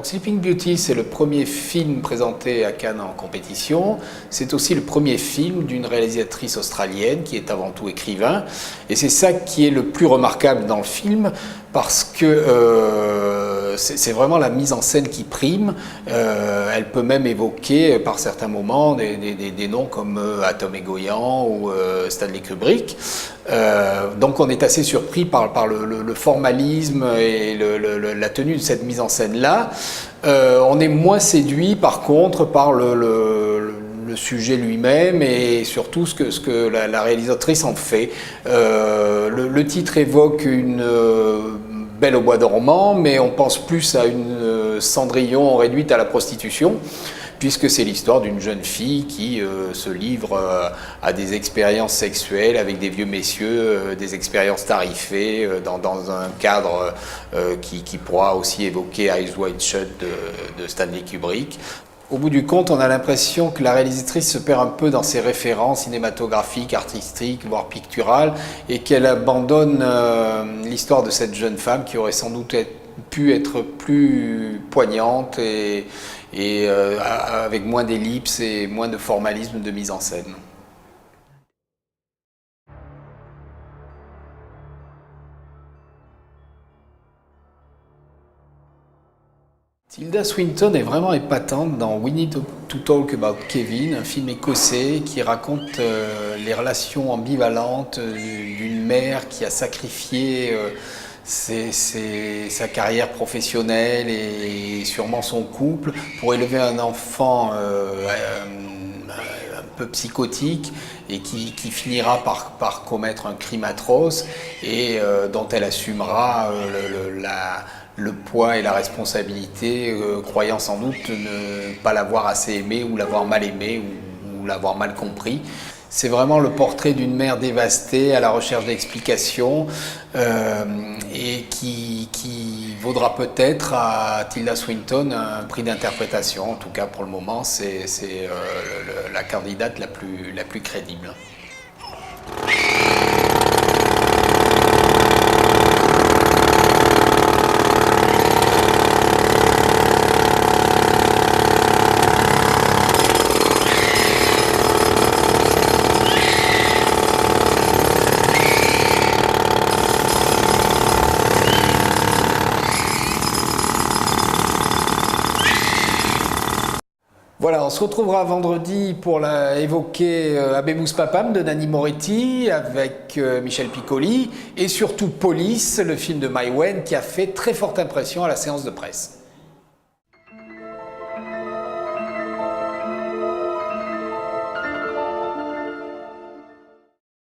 Sleeping Beauty, c'est le premier film présenté à Cannes en compétition. C'est aussi le premier film d'une réalisatrice australienne qui est avant tout écrivain. Et c'est ça qui est le plus remarquable dans le film, parce que c'est vraiment la mise en scène qui prime. Elle peut même évoquer par certains moments des noms comme Atom Egoyan ou Stanley Kubrick. Donc on est assez surpris par le formalisme et la tenue de cette mise en scène-là. On est moins séduit par contre par le sujet lui-même et surtout ce que la réalisatrice en fait. Le titre évoque une Belle au bois dormant, mais on pense plus à une Cendrillon réduite à la prostitution, puisque c'est l'histoire d'une jeune fille qui se livre à des expériences sexuelles avec des vieux messieurs, des expériences tarifées dans un cadre qui pourra aussi évoquer Eyes Wide Shut de Stanley Kubrick. Au bout du compte, on a l'impression que la réalisatrice se perd un peu dans ses références cinématographiques, artistiques, voire picturales, et qu'elle abandonne l'histoire de cette jeune femme qui aurait sans doute pu être plus poignante et avec moins d'ellipses et moins de formalisme de mise en scène. Tilda Swinton est vraiment épatante dans We Need to Talk About Kevin, un film écossais qui raconte les relations ambivalentes d'une mère qui a sacrifié sa carrière professionnelle et sûrement son couple pour élever un enfant un peu psychotique et qui finira par commettre un crime atroce et dont elle assumera le poids et la responsabilité, croyant sans doute ne pas l'avoir assez aimé ou l'avoir mal aimé ou l'avoir mal compris. C'est vraiment le portrait d'une mère dévastée à la recherche d'explications et qui vaudra peut-être à Tilda Swinton un prix d'interprétation. En tout cas, pour le moment, c'est la candidate la plus crédible. Voilà, on se retrouvera vendredi pour évoquer Habemus Papam de Nanni Moretti avec Michel Piccoli et surtout Police, le film de Mai Wen qui a fait très forte impression à la séance de presse.